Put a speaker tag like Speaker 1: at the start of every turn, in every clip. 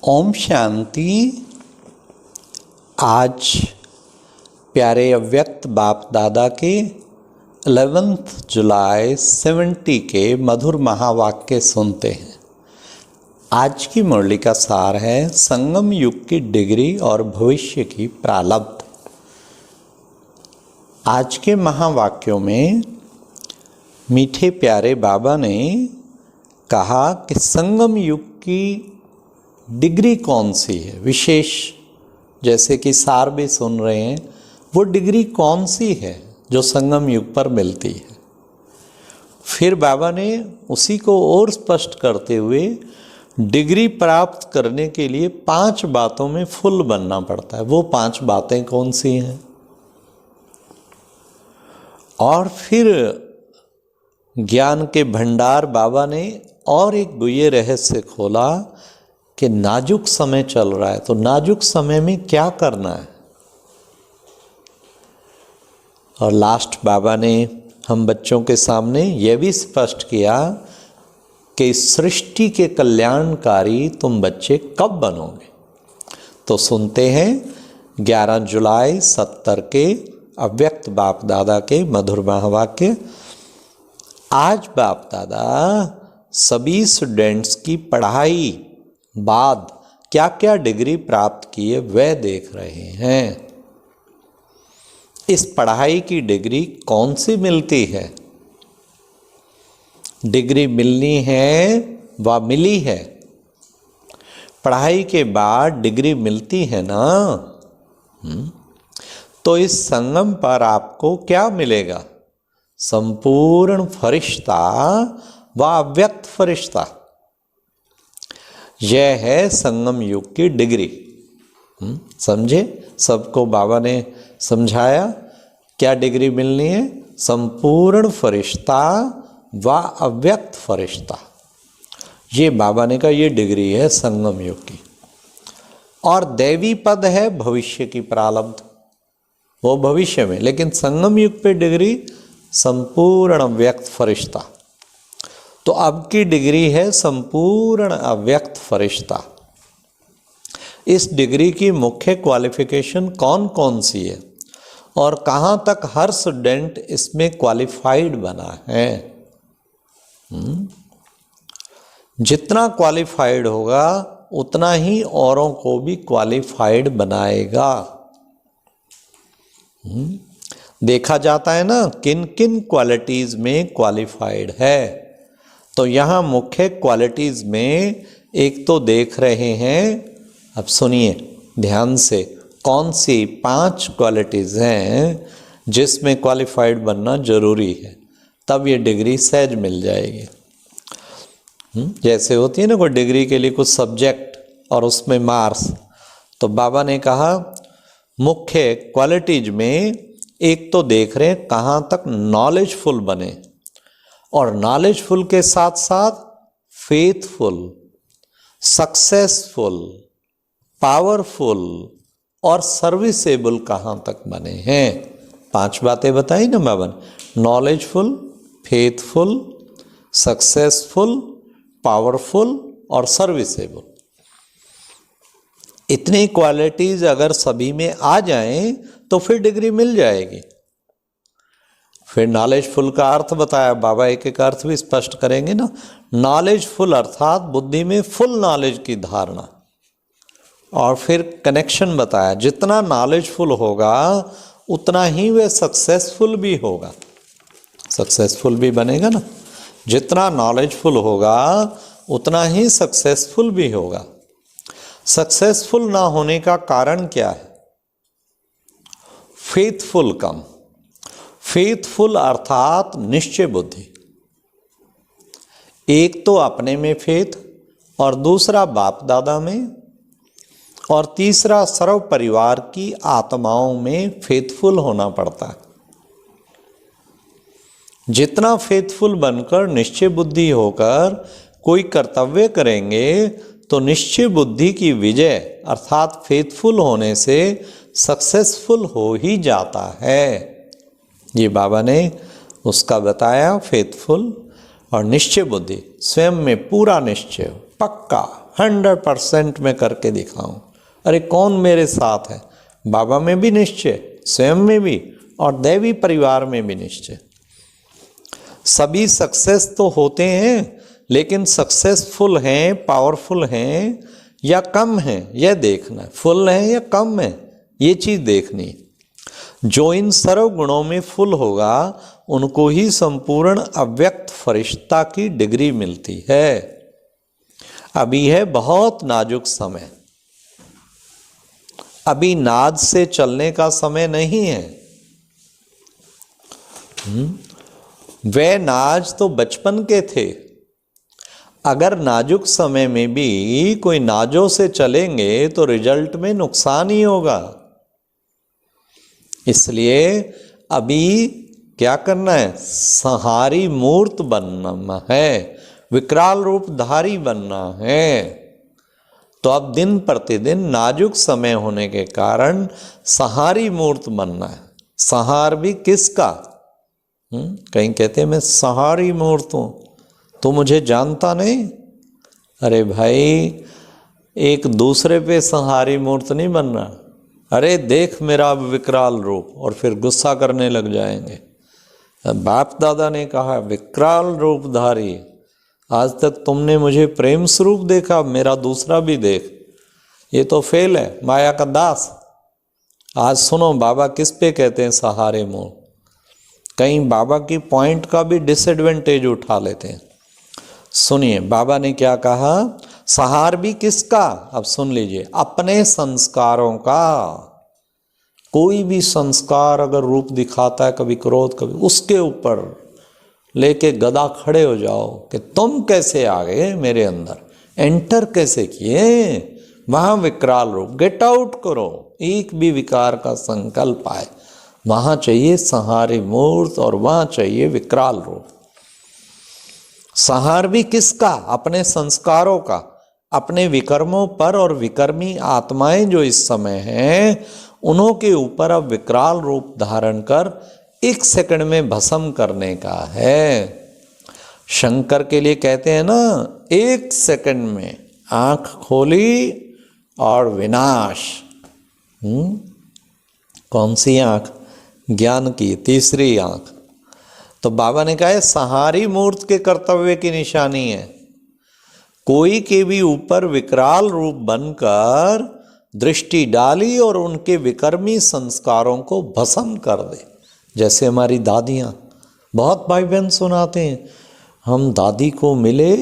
Speaker 1: ओम शांति। आज प्यारे अव्यक्त बाप दादा के 11 जुलाई 70 के मधुर महावाक्य सुनते हैं। आज की मुरली का सार है संगम युग की डिग्री और भविष्य की प्रारब्ध। आज के महावाक्यों में मीठे प्यारे बाबा ने कहा कि संगम युग की डिग्री कौन सी है, विशेष जैसे कि सार भी सुन रहे हैं, वो डिग्री कौन सी है जो संगम युग पर मिलती है। फिर बाबा ने उसी को और स्पष्ट करते हुए डिग्री प्राप्त करने के लिए 5 बातों में फुल बनना पड़ता है। वो 5 बातें कौन सी हैं, और फिर ज्ञान के भंडार बाबा ने और एक गुह्य रहस्य खोला कि नाजुक समय चल रहा है, तो नाजुक समय में क्या करना है। और लास्ट बाबा ने हम बच्चों के सामने यह भी स्पष्ट किया कि इस सृष्टि के कल्याणकारी तुम बच्चे कब बनोगे। तो सुनते हैं 11 जुलाई 70 के अव्यक्त बाप दादा के मधुर महावाक्य। आज बाप दादा सभी स्टूडेंट्स की पढ़ाई बाद क्या क्या डिग्री प्राप्त की है वह देख रहे हैं। इस पढ़ाई की डिग्री कौन सी मिलती है, डिग्री मिलनी है व मिली है। पढ़ाई के बाद डिग्री मिलती है ना, तो इस संगम पर आपको क्या मिलेगा, संपूर्ण फरिश्ता व अव्यक्त फरिश्ता। यह है संगम युग की डिग्री। समझे, सबको बाबा ने समझाया क्या डिग्री मिलनी है, संपूर्ण फरिश्ता व अव्यक्त फरिश्ता। ये बाबा ने कहा ये डिग्री है संगम युग की। और दैवी पद है भविष्य की प्रारब्ध, वो भविष्य में, लेकिन संगम युग पे डिग्री संपूर्ण अव्यक्त फरिश्ता। तो अब की डिग्री है संपूर्ण अव्यक्त फरिश्ता। इस डिग्री की मुख्य क्वालिफिकेशन कौन कौन सी है और कहाँ तक हर स्टूडेंट इसमें क्वालिफाइड बना है। जितना क्वालिफाइड होगा उतना ही औरों को भी क्वालिफाइड बनाएगा। देखा जाता है ना किन किन क्वालिटीज में क्वालिफाइड है। तो यहाँ मुख्य क्वालिटीज में एक तो देख रहे हैं, अब सुनिए ध्यान से, कौन सी 5 क्वालिटीज हैं जिसमें क्वालिफाइड बनना जरूरी है, तब ये डिग्री सहज मिल जाएगी। जैसे होती है ना कोई डिग्री के लिए कुछ सब्जेक्ट और उसमें मार्क्स, तो बाबा ने कहा मुख्य क्वालिटीज में एक तो देख रहे हैं कहाँ तक नॉलेजफुल बने, और नॉलेजफुल के साथ साथ फेथफुल, सक्सेसफुल, पावरफुल और सर्विसेबल कहाँ तक बने हैं। 5 बातें बताई ना बाबा ने, नॉलेजफुल, फेथफुल, सक्सेसफुल, पावरफुल और सर्विसेबल। इतनी क्वालिटीज अगर सभी में आ जाएं तो फिर डिग्री मिल जाएगी। फिर नॉलेजफुल का अर्थ बताया बाबा, एक एक अर्थ भी स्पष्ट करेंगे ना। नॉलेजफुल अर्थात बुद्धि में फुल नॉलेज की धारणा, और फिर कनेक्शन बताया जितना नॉलेजफुल होगा उतना ही वह सक्सेसफुल भी होगा, सक्सेसफुल भी बनेगा ना। जितना नॉलेजफुल होगा उतना ही सक्सेसफुल भी होगा। सक्सेसफुल ना होने का कारण क्या है, फेथफुल कम। फेथफुल अर्थात निश्चय बुद्धि। एक तो अपने में फेथ, और दूसरा बाप दादा में, और तीसरा सर्व परिवार की आत्माओं में फेथफुल होना पड़ता है। जितना फेथफुल बनकर निश्चय बुद्धि होकर कोई कर्तव्य करेंगे तो निश्चय बुद्धि की विजय अर्थात फेथफुल होने से सक्सेसफुल हो ही जाता है। ये बाबा ने उसका बताया, फेथफुल और निश्चय बुद्धि, स्वयं में पूरा निश्चय, पक्का 100% मैं करके दिखाऊं। अरे कौन मेरे साथ है? बाबा में भी निश्चय, स्वयं में भी, और दैवी परिवार में भी निश्चय। सभी सक्सेस तो होते हैं, लेकिन सक्सेसफुल हैं, पावरफुल हैं या कम हैं, यह देखना है। फुल हैं या कम है, ये चीज़ देखनी है। जो इन सर्व गुणों में फुल होगा उनको ही संपूर्ण अव्यक्त फरिश्ता की डिग्री मिलती है। अभी है बहुत नाजुक समय, अभी नाद से चलने का समय नहीं है। वे नाज तो बचपन के थे। अगर नाजुक समय में भी कोई नाजों से चलेंगे तो रिजल्ट में नुकसान ही होगा। इसलिए अभी क्या करना है? संहारी मूर्त बनना है, विकराल रूप धारी बनना है। तो अब दिन प्रतिदिन नाजुक समय होने के कारण संहारी मूर्त बनना है। संहार भी किसका? कहीं कहते हैं मैं संहारी मूर्त हूँ, तो मुझे जानता नहीं। अरे भाई, एक दूसरे पे संहारी मूर्त नहीं बनना। अरे देख मेरा विकराल रूप, और फिर गुस्सा करने लग जाएंगे। बाप दादा ने कहा विकराल रूपधारी, आज तक तुमने मुझे प्रेम स्वरूप देखा, मेरा दूसरा भी देख। ये तो फेल है, माया का दास। आज सुनो बाबा किस पे कहते हैं सहारे मूर्त। कहीं बाबा की पॉइंट का भी डिसएडवांटेज उठा लेते हैं। सुनिए बाबा ने क्या कहा। संहार भी किसका? अब सुन लीजिए, अपने संस्कारों का। कोई भी संस्कार अगर रूप दिखाता है, कभी क्रोध कभी, उसके ऊपर लेके गदा खड़े हो जाओ कि तुम कैसे आ गए मेरे अंदर, एंटर कैसे किए। वहां विकराल रूप, गेट आउट करो। एक भी विकार का संकल्प आए, वहां चाहिए संहारी मूर्त, और वहां चाहिए विकराल रूप। संहार भी किसका? अपने संस्कारों का, अपने विकर्मों पर। और विकर्मी आत्माएं जो इस समय हैं, उन्हों के ऊपर अब विकराल रूप धारण कर 1 सेकंड में भस्म करने का है। शंकर के लिए कहते हैं ना, 1 सेकंड में आंख खोली और विनाश। कौन सी आंख? ज्ञान की तीसरी आंख। तो बाबा ने कहा है संहारी मूर्त के कर्तव्य की निशानी है। कोई के भी ऊपर विकराल रूप बनकर दृष्टि डाली और उनके विकर्मी संस्कारों को भस्म कर दे। जैसे हमारी दादियाँ, बहुत भाई बहन सुनाते हैं, हम दादी को मिले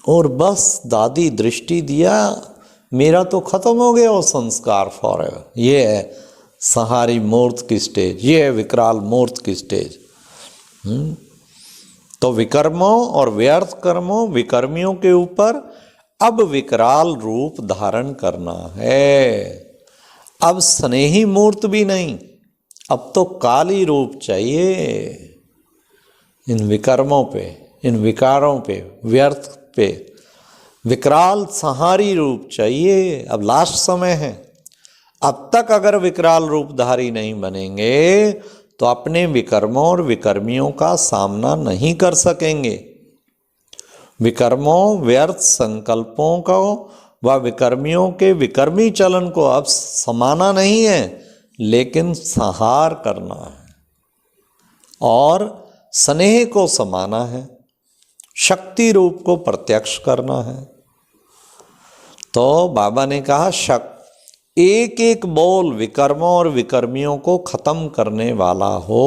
Speaker 1: और बस दादी दृष्टि दिया, मेरा तो खत्म हो गया वो संस्कार फॉरएवर। ये है संहारी मूर्त की स्टेज, ये है विकराल मूर्त की स्टेज। तो विकर्मों और व्यर्थ कर्मों, विकर्मियों के ऊपर अब विकराल रूप धारण करना है। अब स्नेही मूर्त भी नहीं, अब तो काली रूप चाहिए। इन विकर्मों पे, इन विकारों पे, व्यर्थ पे विकराल संहारी रूप चाहिए। अब लास्ट समय है। अब तक अगर विकराल रूपधारी नहीं बनेंगे तो अपने विकर्मों और विकर्मियों का सामना नहीं कर सकेंगे। विकर्मों, व्यर्थ संकल्पों को व विकर्मियों के विकर्मी चलन को अब समाना नहीं है, लेकिन संहार करना है और स्नेह को समाना है, शक्ति रूप को प्रत्यक्ष करना है। तो बाबा ने कहा एक एक बोल विकर्मों और विकर्मियों को खत्म करने वाला हो।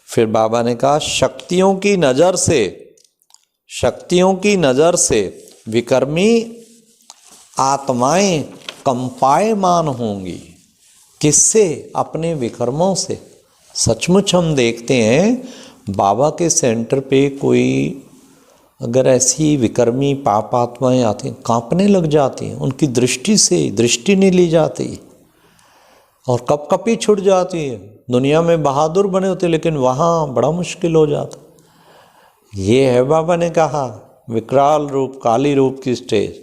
Speaker 1: फिर बाबा ने कहा शक्तियों की नज़र से विकर्मी आत्माएं कंपायमान होंगी। किससे? अपने विकर्मों से। सचमुच हम देखते हैं बाबा के सेंटर पे कोई अगर ऐसी विकर्मी पाप आत्माएं आती हैं, कांपने लग जाती हैं। उनकी दृष्टि से दृष्टि नहीं ली जाती और कपकपी छूट जाती है। दुनिया में बहादुर बने होते, लेकिन वहाँ बड़ा मुश्किल हो जाता। ये है बाबा ने कहा विकराल रूप, काली रूप की स्टेज।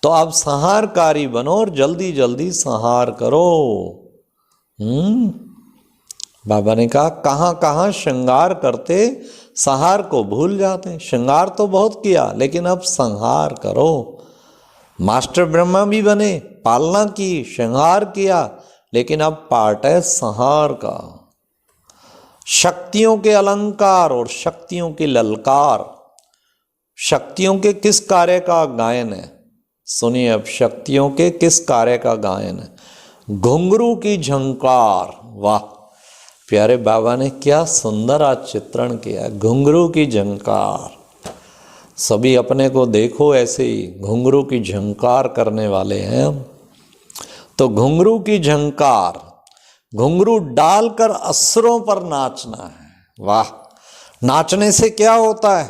Speaker 1: तो आप संहारकारी बनो और जल्दी जल्दी संहार करो। बाबा ने कहा कहाँ कहाँ श्रृंगार करते संहार को भूल जाते हैं। श्रृंगार तो बहुत किया, लेकिन अब संहार करो। मास्टर ब्रह्मा भी बने, पालना की, श्रृंगार किया, लेकिन अब पार्ट है संहार का। शक्तियों के अलंकार और शक्तियों की ललकार। शक्तियों के किस कार्य का गायन है? सुनिए अब, शक्तियों के किस कार्य का गायन है? घुंघरू की झंकार। वाह, प्यारे बाबा ने क्या सुंदर आज चित्रण किया। घुंघरू की झंकार। सभी अपने को देखो ऐसे ही घुंघरू की झंकार करने वाले हैं हम। तो घुंघरू की झंकार, घुंघरू डालकर असुरों पर नाचना है। वाह, नाचने से क्या होता है?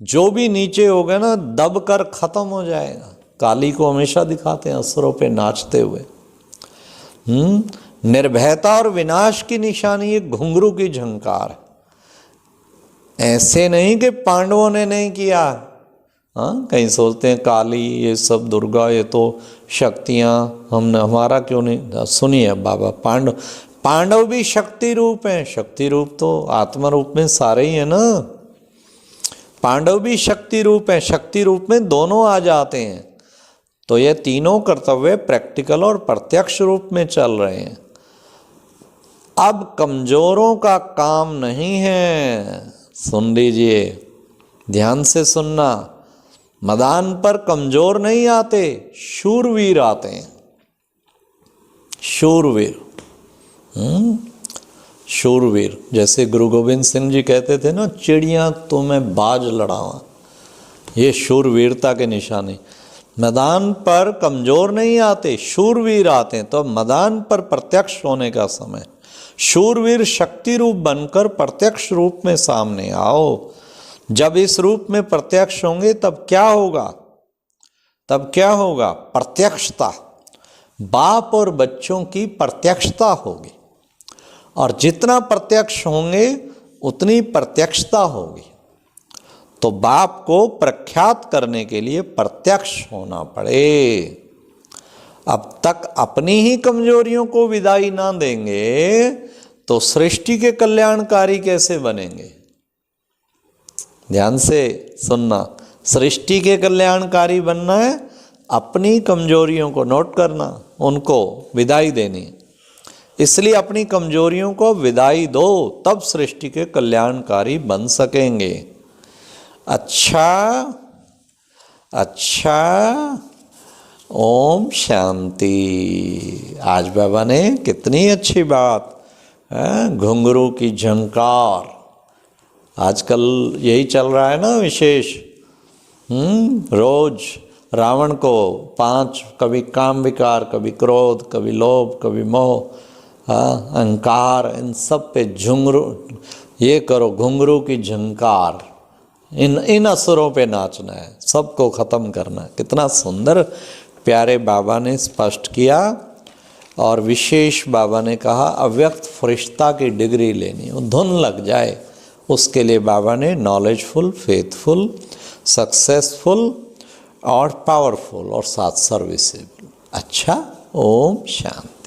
Speaker 1: जो भी नीचे हो गए ना, दब कर खत्म हो जाएगा। काली को हमेशा दिखाते हैं असुरों पे नाचते हुए। निर्भयता और विनाश की निशानी ये घुंघरू की झंकार है। ऐसे नहीं कि पांडवों ने नहीं किया। हाँ, कहीं सोचते हैं काली, ये सब दुर्गा, ये तो शक्तियाँ, हमने हमारा क्यों नहीं। सुनिए बाबा, पांडव भी शक्ति रूप हैं। शक्ति रूप तो आत्मा रूप में सारे ही है ना। पांडव भी शक्ति रूप हैं। शक्ति रूप में दोनों आ जाते हैं। तो ये तीनों कर्तव्य प्रैक्टिकल और प्रत्यक्ष रूप में चल रहे हैं। अब कमजोरों का काम नहीं है। सुन लीजिए, ध्यान से सुनना। मैदान पर कमजोर नहीं आते, शूरवीर आते हैं। शूरवीर, शूरवीर। जैसे गुरु गोविंद सिंह जी कहते थे ना, चिड़ियां तो मैं बाज लड़ावा। ये शूरवीरता के निशानी। मैदान पर कमजोर नहीं आते, शूरवीर आते हैं। तो मैदान पर प्रत्यक्ष होने का समय। शूरवीर शक्ति रूप बनकर प्रत्यक्ष रूप में सामने आओ। जब इस रूप में प्रत्यक्ष होंगे तब क्या होगा? तब क्या होगा? प्रत्यक्षता। बाप और बच्चों की प्रत्यक्षता होगी। और जितना प्रत्यक्ष होंगे उतनी प्रत्यक्षता होगी। तो बाप को प्रख्यात करने के लिए प्रत्यक्ष होना पड़े। अब तक अपनी ही कमजोरियों को विदाई ना देंगे तो सृष्टि के कल्याणकारी कैसे बनेंगे? ध्यान से सुनना। सृष्टि के कल्याणकारी बनना है, अपनी कमजोरियों को नोट करना, उनको विदाई देनी। इसलिए अपनी कमजोरियों को विदाई दो, तब सृष्टि के कल्याणकारी बन सकेंगे। अच्छा, ओम शांति। आज बाबा ने कितनी अच्छी बात, घुंघरू की झंकार। आजकल यही चल रहा है ना विशेष। रोज रावण को 5, कभी काम विकार, कभी क्रोध, कभी लोभ, कभी मोह, अहंकार, इन सब पे झुंघरू, ये करो घुंघरू की झंकार। इन असुरों पे नाचना है, सबको खत्म करना है। कितना सुंदर प्यारे बाबा ने स्पष्ट किया। और विशेष बाबा ने कहा अव्यक्त फरिश्ता की डिग्री लेनी, वो धुन लग जाए, उसके लिए बाबा ने नॉलेजफुल, फेथफुल, सक्सेसफुल और पावरफुल और साथ सर्विसेबल। अच्छा, ओम शांति।